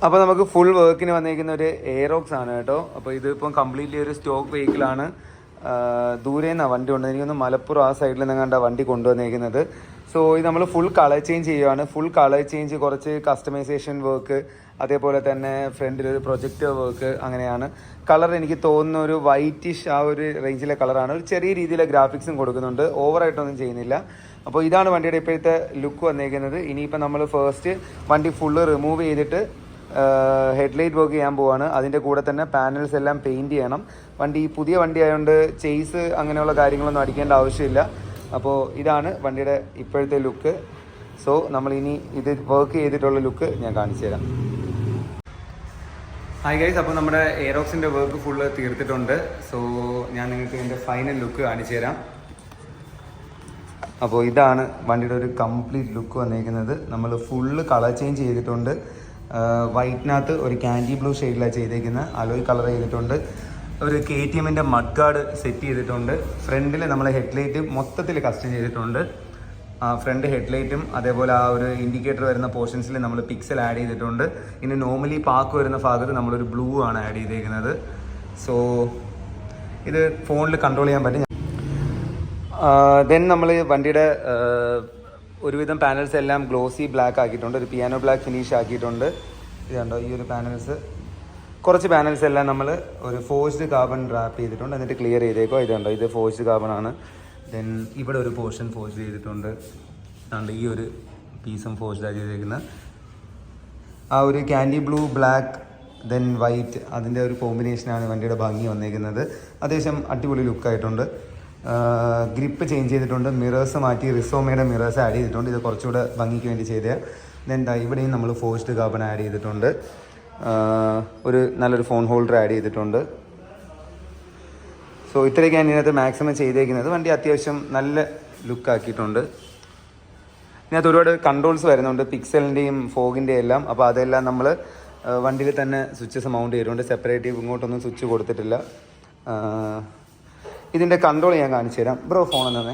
അപ്പോൾ നമുക്ക് ഫുൾ വർക്കിന് വന്നിരിക്കുന്ന ഒരു എയറോക്സ് ആണ് കേട്ടോ. അപ്പോൾ ഇതിപ്പം കംപ്ലീറ്റ്ലി ഒരു സ്റ്റോക്ക് വെഹിക്കിളാണ്. ദൂരെ നിന്നാണ് വണ്ടി കൊണ്ട് എനിക്കൊന്ന് മലപ്പുറം ആ സൈഡിൽ നിന്നാണ് വണ്ടി കൊണ്ടുവന്നിരിക്കുന്നത്. സോ ഇത് നമ്മൾ ഫുൾ കളർ ചേഞ്ച് ചെയ്യുകയാണ്. ഫുൾ കളർ ചേഞ്ച്, കുറച്ച് കസ്റ്റമൈസേഷൻ വർക്ക്, അതേപോലെ തന്നെ ഫ്രണ്ടിലൊരു പ്രൊജക്ടർ വർക്ക്, അങ്ങനെയാണ്. കളർ എനിക്ക് തോന്നുന്ന ഒരു വൈറ്റിഷ് ആ ഒരു റേഞ്ചിലെ കളറാണ്. ഒരു ചെറിയ രീതിയിലെ ഗ്രാഫിക്സും കൊടുക്കുന്നുണ്ട്, ഓവറായിട്ടൊന്നും ചെയ്യുന്നില്ല. അപ്പോൾ ഇതാണ് വണ്ടിയുടെ ഇപ്പോഴത്തെ ലുക്ക് വന്നിരിക്കുന്നത്. ഇനിയിപ്പോൾ നമ്മൾ ഫസ്റ്റ് വണ്ടി ഫുള്ള് റിമൂവ് ചെയ്തിട്ട് ഹെഡ്ലൈറ്റ് വർക്ക് ചെയ്യാൻ പോവാണ്. അതിൻ്റെ കൂടെ തന്നെ പാനൽസ് എല്ലാം പെയിൻറ്റ് ചെയ്യണം. വണ്ടി പുതിയ വണ്ടി ആയതുകൊണ്ട് ചേസ് അങ്ങനെയുള്ള കാര്യങ്ങളൊന്നും അടിക്കേണ്ട ആവശ്യമില്ല. അപ്പോൾ ഇതാണ് വണ്ടിയുടെ ഇപ്പോഴത്തെ ലുക്ക്. സോ നമ്മളിനി ഇത് വർക്ക് ചെയ്തിട്ടുള്ള ലുക്ക് ഞാൻ കാണിച്ചു തരാം. ഹായ് ഗൈസ്, അപ്പോൾ നമ്മുടെ എയറോക്സിൻ്റെ വർക്ക് ഫുള്ള് തീർത്തിട്ടുണ്ട്. സോ ഞാൻ നിങ്ങൾക്ക് ഇതിൻ്റെ ഫൈനൽ ലുക്ക് കാണിച്ചു തരാം. അപ്പോൾ ഇതാണ് വണ്ടിയുടെ ഒരു കംപ്ലീറ്റ് ലുക്ക് വന്നിരിക്കുന്നത്. നമ്മൾ ഫുള്ള് കളർ ചേഞ്ച് ചെയ്തിട്ടുണ്ട്. വൈറ്റിനകത്ത് ഒരു ക്യാൻഡി ബ്ലൂ ഷെയ്ഡിലാണ് ചെയ്തേക്കുന്നത്. അലോയ് കളർ ചെയ്തിട്ടുണ്ട്. ഒരു KTMൻ്റെ മഡ് ഗാർഡ് സെറ്റ് ചെയ്തിട്ടുണ്ട്. ഫ്രണ്ടിൽ നമ്മൾ ഹെഡ്ലൈറ്റ് മൊത്തത്തിൽ കസ്റ്റം ചെയ്തിട്ടുണ്ട്. ഫ്രണ്ട് ഹെഡ്ലൈറ്റും അതേപോലെ ആ ഒരു ഇൻഡിക്കേറ്റർ വരുന്ന പോർഷൻസിൽ നമ്മൾ പിക്സൽ ആഡ് ചെയ്തിട്ടുണ്ട്. ഇനി നോർമലി പാർക്ക് വരുന്ന ഭാഗത്ത് നമ്മളൊരു ബ്ലൂ ആണ് ആഡ് ചെയ്തേക്കുന്നത്. സോ ഇത് ഫോണിൽ കൺട്രോൾ ചെയ്യാൻ പറ്റും. ദെൻ നമ്മൾ വണ്ടിയുടെ ഒരുവിധം പാനൽസ് എല്ലാം ഗ്ലോസി ബ്ലാക്ക് ആക്കിയിട്ടുണ്ട്. ഒരു പിയാനോ ബ്ലാക്ക് ഫിനിഷ് ആക്കിയിട്ടുണ്ട്. ഇത് കണ്ടോ, ഈ ഒരു പാനൽസ്, കുറച്ച് പാനൽസ് എല്ലാം നമ്മൾ ഒരു ഫോഴ്സ്ഡ് കാർബൺ റാപ്പ് ചെയ്തിട്ടുണ്ട്. എന്നിട്ട് ക്ലിയർ ചെയ്തേക്കോ. ഇത് കണ്ടോ, ഇത് ഫോഴ്സ്ഡ് കാർബൺ ആണ്. ദെൻ ഇവിടെ ഒരു പോർഷൻ ഫോഴ്സ് ചെയ്തിട്ടുണ്ട്. അതുകൊണ്ട് ഈ ഒരു പീസും ഫോഴ്സ്ഡാണ് ചെയ്തേക്കുന്നത്. ആ ഒരു candy blue, black, then white, അതിൻ്റെ ഒരു കോമ്പിനേഷനാണ് വണ്ടിയുടെ ഭംഗി വന്നിരിക്കുന്നത്. അത്യാവശ്യം അടിപൊളി ലുക്കായിട്ടുണ്ട്. ഗ്രിപ്പ് ചേഞ്ച് ചെയ്തിട്ടുണ്ട്. മിറേഴ്സ് മാറ്റി റിസോമയുടെ മിറേഴ്സ് ആഡ് ചെയ്തിട്ടുണ്ട്. ഇത് കുറച്ചുകൂടെ ഭംഗിക്ക് വേണ്ടി ചെയ്തത്. ദെൻ ഇവിടെയും നമ്മൾ ഫോഴ്സ്ഡ് കാർബൺ ആഡ് ചെയ്തിട്ടുണ്ട്. ഒരു നല്ലൊരു ഫോൺ ഹോൾഡർ ആഡ് ചെയ്തിട്ടുണ്ട്. സോ ഇത്രയൊക്കെയാണ് ഇതിനകത്ത് മാക്സിമം ചെയ്തേക്കുന്നത്. വണ്ടി അത്യാവശ്യം നല്ല ലുക്കാക്കിയിട്ടുണ്ട്. ഇതിനകത്ത് ഒരുപാട് കൺട്രോൾസ് വരുന്നുണ്ട്, പിക്സലിൻ്റെയും ഫോഗിൻ്റെയും എല്ലാം. അപ്പോൾ അതെല്ലാം നമ്മൾ വണ്ടിയിൽ തന്നെ സ്വിച്ചസ് മൗണ്ട് ചെയ്തിട്ടുണ്ട്. സെപ്പറേറ്റ് ഇങ്ങോട്ടൊന്നും സ്വിച്ച് കൊടുത്തിട്ടില്ല. ഇതിൻ്റെ കൺട്രോൾ ഞാൻ കാണിച്ചു തരാം. ബ്രോ ഫോൺ തന്നെ.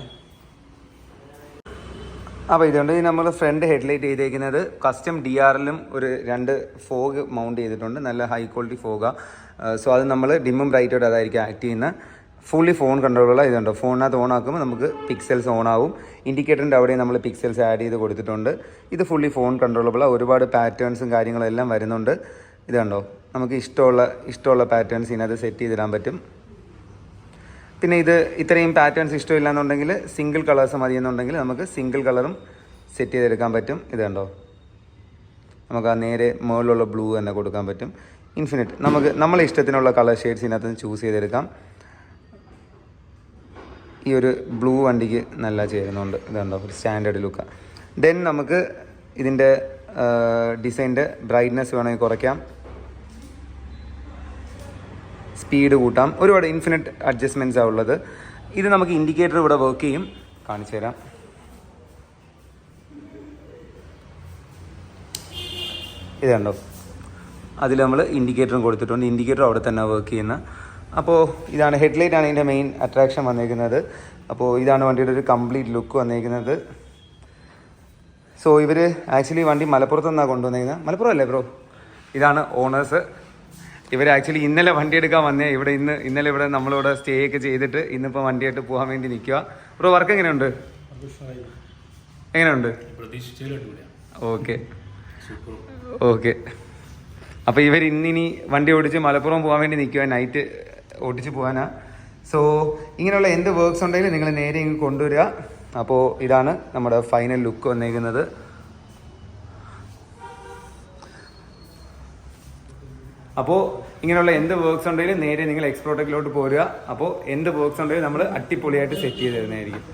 അപ്പോൾ ഇതുകൊണ്ട് നമ്മൾ ഫ്രണ്ട് ഹെഡ്ലൈറ്റ് ചെയ്തേക്കുന്നത് കസ്റ്റം DRLും ഒരു 2 ഫോഗ് മൗണ്ട് ചെയ്തിട്ടുണ്ട്. നല്ല ഹൈ ക്വാളിറ്റി ഫോഗാണ്. സോ അത് നമ്മൾ ഡിമ്മും ബ്രൈറ്റോടെ അതായിരിക്കും ആക്ട് ചെയ്യുന്ന. ഫുള്ളി ഫോൺ കൺട്രോളുള്ള ഇതുണ്ട്. ഫോണിനകത്ത് ഓൺ ആക്കുമ്പോൾ നമുക്ക് പിക്സൽസ് ഓൺ ആവും. ഇൻഡിക്കേറ്ററിൻ്റെ അവിടെ നമ്മൾ പിക്സൽസ് ആഡ് ചെയ്ത് കൊടുത്തിട്ടുണ്ട്. ഇത് ഫുള്ളി ഫോൺ കൺട്രോളബിളാണ്. ഒരുപാട് പാറ്റേൺസും കാര്യങ്ങളെല്ലാം വരുന്നുണ്ട്. ഇത് കണ്ടോ, നമുക്ക് ഇഷ്ടമുള്ള പാറ്റേൺസ് ഇതിനകത്ത് സെറ്റ് ചെയ്തിടാൻ പറ്റും. പിന്നെ ഇത് ഇത്രയും പാറ്റേൺസ് ഇഷ്ടമില്ല എന്നുണ്ടെങ്കിൽ സിംഗിൾ കളേഴ്സ് മതി എന്നുണ്ടെങ്കിൽ നമുക്ക് സിംഗിൾ കളറും സെറ്റ് ചെയ്തെടുക്കാൻ പറ്റും. ഇത് കണ്ടോ, നമുക്ക് ആ നേരെ മുകളിലുള്ള ബ്ലൂ തന്നെ കൊടുക്കാൻ പറ്റും. ഇൻഫിനിറ്റ് നമുക്ക് നമ്മളെ ഇഷ്ടത്തിനുള്ള കളർ ഷെയ്ഡ്സ് ഇതിനകത്ത് ചൂസ് ചെയ്തെടുക്കാം. ഈ ഒരു ബ്ലൂ വണ്ടിക്ക് നല്ല ചേരുന്നുണ്ട്. ഇത് കണ്ടോ, ഒരു സ്റ്റാൻഡേർഡ് ലുക്കാണ്. ദെൻ നമുക്ക് ഇതിൻ്റെ ഡിസൈൻ്റെ ബ്രൈറ്റ്നെസ് വേണമെങ്കിൽ കുറയ്ക്കാം, സ്പീഡ് കൂട്ടാം. ഒരുപാട് ഇൻഫിനിറ്റ് അഡ്ജസ്റ്റ്മെൻറ്റ്സാണ് ഉള്ളത്. ഇത് നമുക്ക് ഇൻഡിക്കേറ്റർ ഇവിടെ വർക്ക് ചെയ്യും. കാണിച്ചു തരാം. ഇത് കണ്ടോ, അതിൽ നമ്മൾ ഇൻഡിക്കേറ്ററും കൊടുത്തിട്ടുണ്ട്. ഇൻഡിക്കേറ്റർ അവിടെ തന്നെ വർക്ക് ചെയ്യുന്ന. അപ്പോൾ ഇതാണ് ഹെഡ്ലൈറ്റാണ് ഇതിൻ്റെ മെയിൻ അട്രാക്ഷൻ വന്നിരിക്കുന്നത്. അപ്പോൾ ഇതാണ് വണ്ടിയുടെ ഒരു കംപ്ലീറ്റ് ലുക്ക് വന്നിരിക്കുന്നത്. സോ ഇവർ ആക്ച്വലി വണ്ടി മലപ്പുറത്ത് നിന്നാണ് കൊണ്ടുവന്നിരിക്കുന്നത്. മലപ്പുറം അല്ലേ ബ്രോ? ഇതാണ് ഓണേഴ്സ്. ഇവർ ആക്ച്വലി ഇന്നലെ വണ്ടി എടുക്കാൻ വന്നേ. ഇന്നലെ ഇവിടെ നമ്മളിവിടെ സ്റ്റേ ഒക്കെ ചെയ്തിട്ട് ഇന്നിപ്പോൾ വണ്ടിയായിട്ട് പോകാൻ വേണ്ടി നിൽക്കുക. ബ്രോ വർക്ക് എങ്ങനെയുണ്ട്? ഓക്കെ. അപ്പോൾ ഇവർ ഇന്നിനി വണ്ടി ഓടിച്ച് മലപ്പുറം പോകാൻ വേണ്ടി നിൽക്കുക, നൈറ്റ് ഓടിച്ച് പോകാനാ. സോ ഇങ്ങനെയുള്ള എന്ത് വർക്ക്സ് ഉണ്ടെങ്കിലും നിങ്ങൾ നേരെ ഇങ്ങ് കൊണ്ടുവരിക. അപ്പോൾ ഇതാണ് നമ്മുടെ ഫൈനൽ ലുക്ക് വന്നിരിക്കുന്നത്. അപ്പോൾ ഇങ്ങനെയുള്ള എന്ത് വർക്ക്സ് ഉണ്ടെങ്കിലും നേരെ നിങ്ങൾ എക്സ്പ്ലോടെക്കിലോട്ട് പോരുക. അപ്പോൾ എന്ത് വർക്ക്സ് ഉണ്ടെങ്കിലും നമ്മൾ അടിപൊളിയായിട്ട് സെറ്റ് ചെയ്ത് തരുന്നതായിരിക്കും.